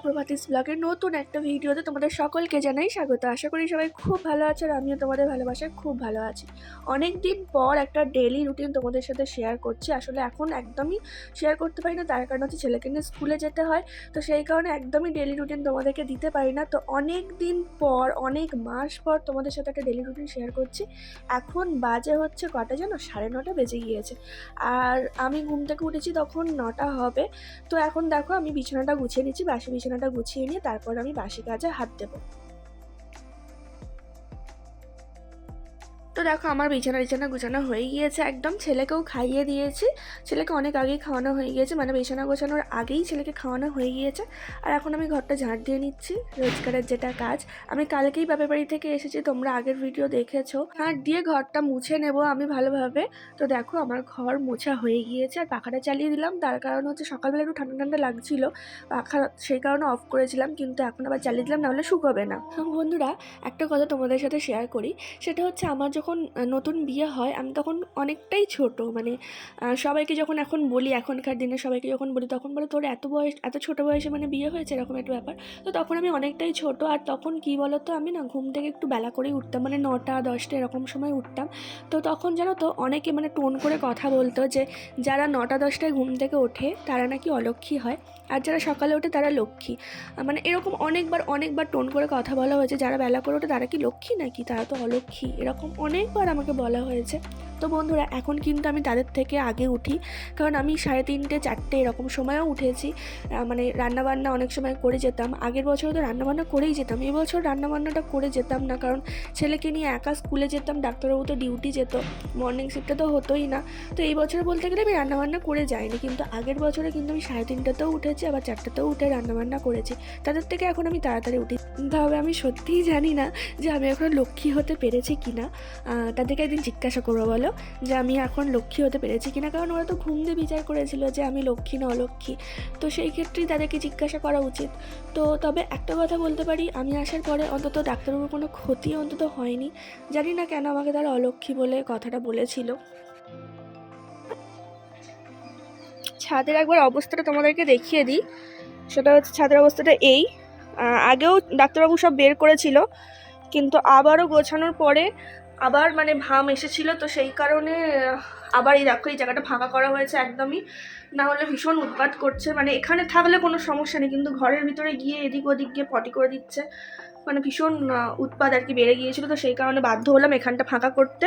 প্রভাতিস ব্লগের নতুন একটা ভিডিওতে তোমাদের সকলকে জানাই স্বাগত। আশা করি সবাই খুব ভালো আছে আর আমিও তোমাদের ভালোবাসায় খুব ভালো আছি। অনেক দিন পর একটা ডেইলি রুটিন তোমাদের সাথে শেয়ার করছি। আসলে এখন একদমই শেয়ার করতে পারি না, তার কারণ হচ্ছে ছেলেকে নিয়ে স্কুলে যেতে হয়, তো সেই কারণে একদমই ডেইলি রুটিন তোমাদেরকে দিতে পারি না। তো অনেক দিন পর, অনেক মাস পর তোমাদের সাথে একটা ডেইলি রুটিন শেয়ার করছি। এখন বাজে হচ্ছে কটা জানো, 9:30 বেজে গিয়েছে আর আমি ঘুম থেকে উঠেছি তখন 9টা হবে। তো এখন দেখো আমি বিছানাটা গুছিয়ে নিচ্ছি, বাসি বিছানাটা গুছিয়ে নিয়ে তারপর আমি বাসি কাজে হাত দেবো। তো দেখো আমার বিছানা গোছানো হয়ে গিয়েছে একদম, ছেলেকেও খাইয়ে দিয়েছি। ছেলেকে অনেক আগেই খাওয়ানো হয়ে গিয়েছে, মানে বিছানা গোছানোর আগেই ছেলেকে খাওয়ানো হয়ে গিয়েছে। আর এখন আমি ঘরটা ঝাড় দিয়ে নিচ্ছি, রোজগারের যেটা কাজ। আমি কালকেই বাপের বাড়ি থেকে এসেছি, তোমরা আগের ভিডিও দেখেছো। ঝাড় দিয়ে ঘরটা মুছে নেব আমি ভালোভাবে। তো দেখো আমার ঘর মোছা হয়ে গিয়েছে আর পাখাটা চালিয়ে দিলাম, তার কারণ হচ্ছে সকালবেলা একটু ঠান্ডা ঠান্ডা লাগছিল পাখা, সেই কারণে অফ করেছিলাম, কিন্তু এখন আবার চালিয়ে দিলাম, নাহলে শুকোবে না। বন্ধুরা, একটা কথা তোমাদের সাথে শেয়ার করি, সেটা হচ্ছে আমার যখন নতুন বিয়ে হয় আমি তখন অনেকটাই ছোট, মানে সবাইকে যখন এখন বলি, এখনকার দিনে সবাইকে যখন বলি তখন বলে তোর এত বয়স, এত ছোট বয়সে মানে বিয়ে হয়েছে, এরকম একটা ব্যাপার। তো তখন আমি অনেকটাই ছোট, আর তখন কি বলতো, আমি না ঘুম থেকে একটু বেলা করেই উঠতাম, মানে 9টা 10টা এরকম সময় উঠতাম। তো তখন জানো তো অনেকে মানে টোন করে কথা বলতো যে যারা 9টা 10টায় ঘুম থেকে ওঠে তারা নাকি অলক্ষ্মী হয়, আর যারা সকালে ওঠে তারা লক্ষ্মী। মানে এরকম অনেকবার টোন করে কথা বলা হয়েছে, যারা বেলা করে ওঠে তারা কি লক্ষ্মী নাকি, তারা তো অলক্ষ্মী, এরকম অনেকবার আমাকে বলা হয়েছে। তো বন্ধুরা, এখন কিন্তু আমি তাদের থেকে আগে উঠি, কারণ আমি 3:30 4টে এরকম সময়ও উঠেছি। মানে রান্নাবান্না অনেক সময় করে যেতাম, আগের বছর তো রান্নাবান্না করেই যেতাম, এবছর রান্নাবান্নাটা করে যেতাম না, কারণ ছেলেকে নিয়ে একা স্কুলে যেতাম, ডাক্তারবাবু তো ডিউটি যেত, মর্নিং শিফটে তো হতোই না। তো এই বছর বলতে গেলে আমি রান্নাবান্না করে যাইনি, কিন্তু আগের বছরে কিন্তু আমি 3:30তেও উঠেছি, আবার 4টাতেও উঠে রান্নাবান্না করেছি। তাদের থেকে এখন আমি তাড়াতাড়ি উঠি। তবে আমি সত্যিই জানি না যে আমি এখন লক্ষ্মী হতে পেরেছি কিনা। তাদেরকে একদিন জিজ্ঞাসা করবো বলো, যে আমি এখন লক্ষ্মী হতে পেরেছি কিনা, কারণ ওরা তো ঘুম দিয়ে বিচার করেছিল যে আমি লক্ষ্মী না অলক্ষ্মী। তো সেই ক্ষেত্রেই তাদেরকে জিজ্ঞাসা করা উচিত। তো তবে একটা কথা বলতে পারি, আমি আসার পরে অন্তত ডাক্তারবাবুর কোনো ক্ষতি অন্তত হয়নি। জানি না কেন আমাকে তারা অলক্ষ্মী বলে কথাটা বলেছিল। ছাদের একবার অবস্থাটা তোমাদেরকে দেখিয়ে দিই, সেটা হচ্ছে ছাদের অবস্থাটা এই। আগেও ডাক্তারবাবু সব বের করেছিল, কিন্তু আবারও গোছানোর পরে আবার মানে ভাম এসেছিল, তো সেই কারণে আবার এই দেখো এই জায়গাটা ফাঁকা করা হয়েছে একদমই, না হলে ভীষণ উৎপাত করছে। মানে এখানে থাকলে কোনো সমস্যা নেই, কিন্তু ঘরের ভিতরে গিয়ে এদিক ওদিক গিয়ে পটি করে দিচ্ছে, মানে ভীষণ উৎপাত আর কি বেড়ে গিয়েছিল। তো সেই কারণে বাধ্য হলাম এখানটা ফাঁকা করতে,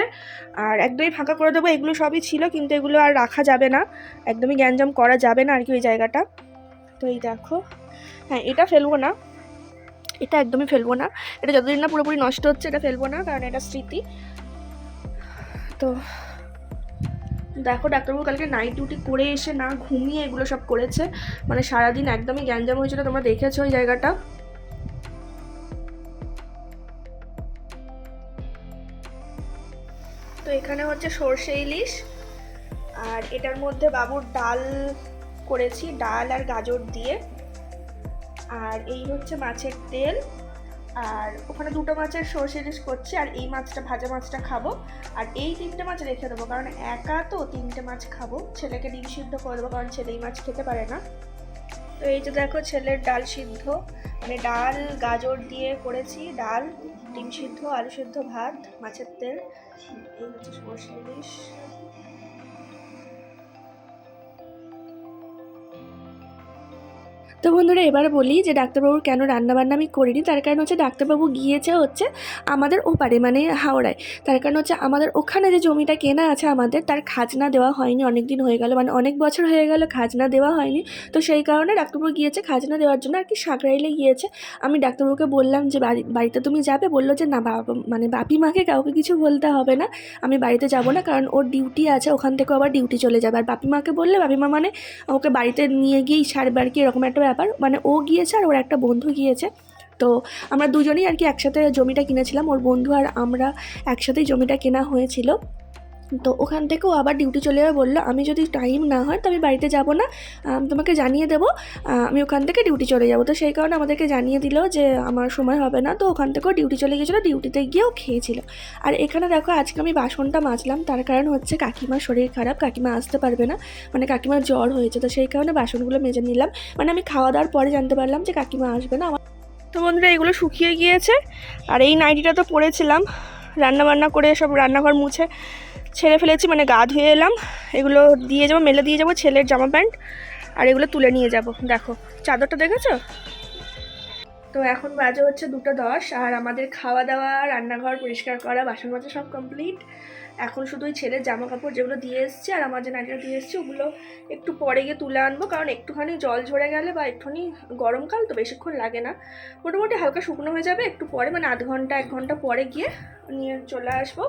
আর একদমই ফাঁকা করে দেবো। এগুলো সবই ছিল, কিন্তু এগুলো আর রাখা যাবে না, একদমই গ্যাঞ্জাম করা যাবে না আর কি ওই জায়গাটা। তো এই দেখো, হ্যাঁ এটা ফেলবো না, এটা একদমই ফেলবো না, এটা যতদিন না পুরোপুরি নষ্ট হচ্ছে এটা ফেলবো না, কারণ এটা স্মৃতি। তো দেখো ডাক্তারবাবু কালকে নাইট ডিউটি করে এসে না ঘুমিয়ে এগুলো সব করেছে, মানে সারাদিন একদমই গ্যাঞ্জাম হয়েছিল, তোমরা দেখেছো ওই জায়গাটা। তো এখানে হচ্ছে সর্ষে ইলিশ, আর এটার মধ্যে বাবুর ডাল করেছি, ডাল আর গাজর দিয়ে। আর এই হচ্ছে মাছের তেল, আর ওখানে 2টো মাছের সর্ষে ইলিশ করছি, আর এই মাছটা ভাজা মাছটা খাবো, আর এই 3টে মাছ রেখে দেবো, কারণ একা তো 3টে মাছ খাবো। ছেলেকে ডিম সিদ্ধ করে দেবো, কারণ ছেলে এই মাছ খেতে পারে না। তো এই যে দেখো ছেলের ডাল সিদ্ধ, মানে ডাল গাজর দিয়ে করেছি, ডাল ডিম সিদ্ধ আলু সিদ্ধ ভাত মাছের তেল, এই হচ্ছে সর্ষে ইলিশ। তো বন্ধুরা, এবার বলি যে ডাক্তারবাবুর কেন রান্নাবান্না আমি করিনি। তার কারণ হচ্ছে ডাক্তারবাবু গিয়েছে হচ্ছে আমাদের ওপারে, মানে হাওড়ায়। তার কারণ হচ্ছে আমাদের ওখানে যে জমিটা কেনা আছে আমাদের, তার খাজনা দেওয়া হয়নি, অনেক দিন হয়ে গেল, মানে অনেক বছর হয়ে গেল খাজনা দেওয়া হয়নি। তো সেই কারণে ডাক্তারবাবু গিয়েছে খাজনা দেওয়ার জন্য আর কি, সাকরাইলে গিয়েছে। আমি ডাক্তারবাবুকে বললাম যে বাড়িতে তুমি যাবে, বললো যে না মানে বাপি মাকে কাউকে কিছু বলতে হবে না, আমি বাড়িতে যাব না, কারণ ওর ডিউটি আছে, ওখান থেকে আবার ডিউটি চলে যাবে। আর বাপি মাকে বললে বাপি মা মানে ওকে বাড়িতে নিয়ে গিয়েই ছাড়বে আর কি, এরকম একটা ব্যাপার। মানে ও গিয়েছে আর ওর একটা বন্ধু গিয়েছে, তো আমরা দুজনেই আর কি একসাথে জমিটা কিনেছিলাম, ওর বন্ধু আর আমরা একসাথেই জমিটা কেনা হয়েছিল। তো ওখান থেকেও আবার ডিউটি চলে যাবে বললো, আমি যদি টাইম না হয় তো আমি বাড়িতে যাব না, তোমাকে জানিয়ে দেবো, আমি ওখান থেকে ডিউটি চলে যাব। তো সেই কারণে আমাদেরকে জানিয়ে দিল যে আমার সময় হবে না, তো ওখান থেকেও ডিউটি চলে গিয়েছিলো, ডিউটিতে গিয়েও খেয়েছিল। আর এখানে দেখো আজকে আমি বাসনটা মাজলাম, তার কারণ হচ্ছে কাকিমার শরীর খারাপ, কাকিমা আসতে পারবে না, মানে কাকিমার জ্বর হয়েছে, তো সেই কারণে বাসনগুলো মেজে নিলাম। মানে আমি খাওয়া দাওয়ার পরে জানতে পারলাম যে কাকিমা আসবে না। তো বন্ধুরা এগুলো শুকিয়ে গিয়েছে, আর এই নাইটিটা তো পরেছিলাম, রান্নাবান্না করে সব রান্নাঘর মুছে ছেড়ে ফেলেছি, মানে গা ধুয়ে এলাম, এগুলো দিয়ে যাবো, মেলে দিয়ে যাবো ছেলের জামা প্যান্ট, আর এগুলো তুলে নিয়ে যাব। দেখো চাদরটা দেখেছো? তো এখন বাজে হচ্ছে 2:10, আর আমাদের খাওয়া দাওয়া, রান্নাঘর পরিষ্কার করা, বাসন মাজা সব কমপ্লিট। এখন শুধু ওই ছেলের জামা কাপড় যেগুলো দিয়ে এসছে আর আমার যে নাইটিটা দিয়ে এসছে ওগুলো একটু পরে গিয়ে তুলে আনবো, কারণ একটুখানি জল ঝরে গেলে বা একটুখানি গরমকাল তো বেশিক্ষণ লাগে না, মোটামুটি হালকা শুকনো হয়ে যাবে, একটু পরে মানে আধ ঘন্টা 1 ঘন্টা পরে গিয়ে নিয়ে চলে আসবো।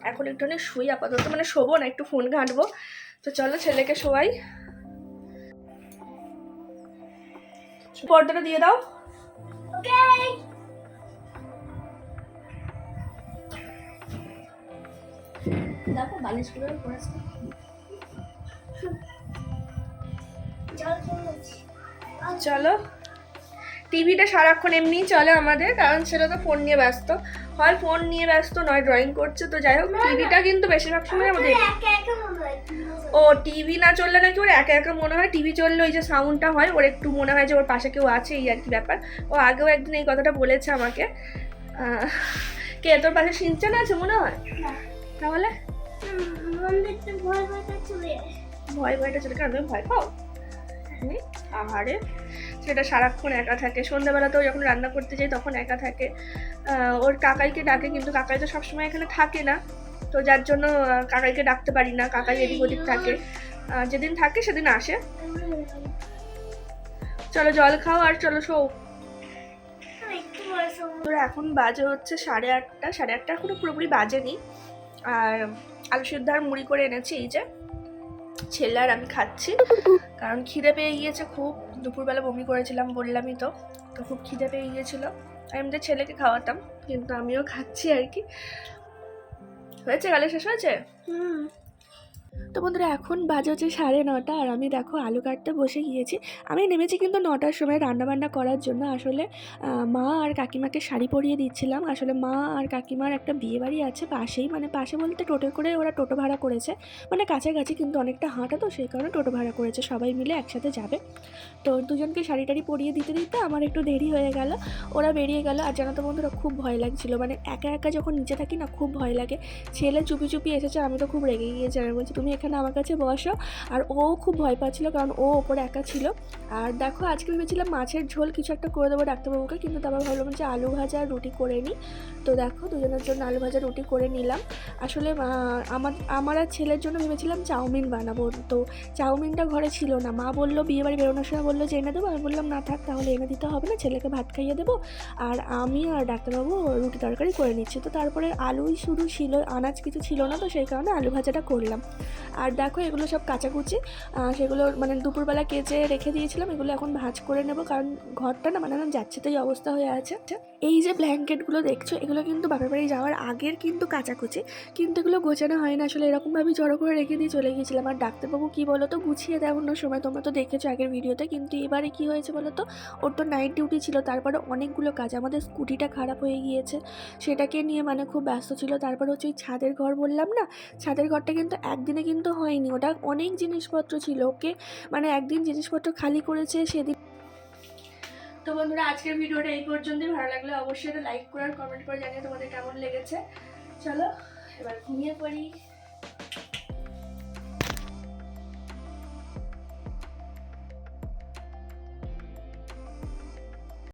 এখন একটুখানি শুই আপাতত, মানে শোবো না, একটু ফোন ঘাঁটবো। তো চলো ছেলেকে শোয়াই। পর্দাটা দিয়ে দাও। দেখো বালিশগুলোর উপরে চলো। টিভিটা সারাক্ষণ এমনিই চলে আমাদের, কারণ ছেলে তো ফোন নিয়ে ব্যস্ত, হয় ফোন নিয়ে ব্যস্ত নয় ড্রয়িং করছে। তো যাই হোক টিভিটা কিন্তু বেশিরভাগ সময় আমাদের, ও টিভি না চললে নাকি ওর একা একা মনে হয়, টিভি চললে ওই যে সাউন্ডটা হয় ওর একটু মনে হয় যে ওর পাশে কেউ আছে, এই আর কি ব্যাপার। ও আগেও একদিন এই কথাটা বলেছে আমাকে। কে তোর পাশে সিনচান আছে মনে হয়? তাহলে ভয় ভয়টা চলে, কেন তুমি ভয় পাও? আহারে সেটা সারাক্ষণ একা থাকে, সন্ধ্যাবেলাতেও যখন রান্না করতে যাই তখন একা থাকে। ওর কাকাইকে ডাকে, কিন্তু কাকাই তো সবসময় এখানে থাকে না, তো যার জন্য কাকাইকে ডাকতে পারি না, কাকাই এদিক ওদিক থাকে, যেদিন থাকে সেদিন আসে। চলো জল খাও আর চলো শো। এখন বাজে হচ্ছে 8:30, 8:30 এখনো পুরোপুরি বাজেনি। আর আলু সিদ্ধ আর মুড়ি করে এনেছি, এই যে ছেলে আর আমি খাচ্ছি, কারণ খিদে পেয়ে গিয়েছে খুব, দুপুরবেলা বমি করেছিলাম বললামই তো, তো খুব খিদে পেয়ে গিয়েছিল। আমি তো ছেলেকে খাওয়াতাম, কিন্তু আমিও খাচ্ছি আর কি। হয়েছে গালে শেষ হয়েছে। তো বন্ধুরা এখন বাজে হচ্ছে 9:30, আর আমি দেখো আলু কাটতে বসে গিয়েছি। আমি নেমেছি কিন্তু 9টার সময় রান্নাবান্না করার জন্য। আসলে মা আর কাকিমাকে শাড়ি পরিয়ে দিচ্ছিলাম। আসলে মা আর কাকিমার একটা বিয়ে বাড়ি আছে পাশেই, মানে পাশে বলতে টোটো করে ওরা টোটো ভাড়া করেছে, মানে কাছাকাছি কিন্তু অনেকটা হাঁটা, তো সেই কারণে টোটো ভাড়া করেছে, সবাই মিলে একসাথে যাবে। তো দুজনকে শাড়ি টাড়ি পরিয়ে দিতে দিতে আমার একটু দেরি হয়ে গেল, ওরা বেরিয়ে গেল। আর জানো তো বন্ধুরা খুব ভয় লাগছিল, মানে একা একা যখন নিচে থাকি না খুব ভয় লাগে। ছেলে চুপি চুপি এসেছে, আমি তো খুব রেগে গিয়েছি, আমি বলছি তুমি এখানে আমার কাছে বসো। আর ও খুব ভয় পাচ্ছিল, কারণ ও ওপরে একা ছিল। আর দেখো আজকে ভেবেছিলাম মাছের ঝোল কিছু একটা করে দেবো ডাক্তারবাবুকে, কিন্তু তারপর ভাবলাম যে আলু ভাজা আর রুটি করে নিই। তো দেখো দুজনের জন্য আলু ভাজা রুটি করে নিলাম। আসলে আমার আর ছেলের জন্য ভেবেছিলাম চাউমিন বানাবো, তো চাউমিনটা ঘরে ছিল না। মা বললো বিয়েবাড়ি বেরোনোর সময় বললো যে এনে দেবো, আমি বললাম না থাক, তাহলে এনে দিতে হবে না, ছেলেকে ভাত খাইয়ে দেবো, আর আমি আর ডাক্তারবাবু রুটি তরকারি করে নিচ্ছি। তো তারপরে আলুই শুধু ছিল, আনাজ কিছু ছিল না, তো সেই কারণে আলু ভাজাটা করলাম। আর দেখো এগুলো সব কাচাকুচি, সেগুলো মানে দুপুরবেলা কেচে রেখে দিয়েছিলাম, এগুলো এখন ভাঁজ করে নেব, কারণ ঘরটা না মানে যাচ্ছে তো এই অবস্থা হয়ে আছে। এই যে ব্ল্যাঙ্কেটগুলো দেখছো এগুলো কিন্তু বাপের বাড়ি যাওয়ার আগের কিন্তু কাচাকুচি, কিন্তু এগুলো গোছানো হয় না, আসলে এরকমভাবেই জড়ো করে রেখে দিয়ে চলে গিয়েছিলাম। আর ডাক্তারবাবু কী বলো তো গুছিয়ে দেওয়ানোর সময়, তোমরা তো দেখেছো আগের ভিডিওতে, কিন্তু এবারে কী হয়েছে বলো তো, ওর তো নাইট ডিউটি ছিল, তারপরে অনেকগুলো কাজ, আমাদের স্কুটিটা খারাপ হয়ে গিয়েছে, সেটাকে নিয়ে মানে খুব ব্যস্ত ছিল। তারপর হচ্ছে ওই ছাদের ঘর বললাম না, ছাদের ঘরটা কিন্তু একদিনে কিন্তু হয়নি, ওটা অনেক জিনিসপত্র ছিল, ওকে মানে একদিন জিনিসপত্র খালি করেছে সেদিন। তো বন্ধুরা আজকের ভিডিওটা এই পর্যন্তই, ভালো লাগলে অবশ্যই লাইক করে আর কমেন্ট করে জানিয়ে তোমাদের কেমন লেগেছে। চলো এবার ঘুমিয়ে পড়ি।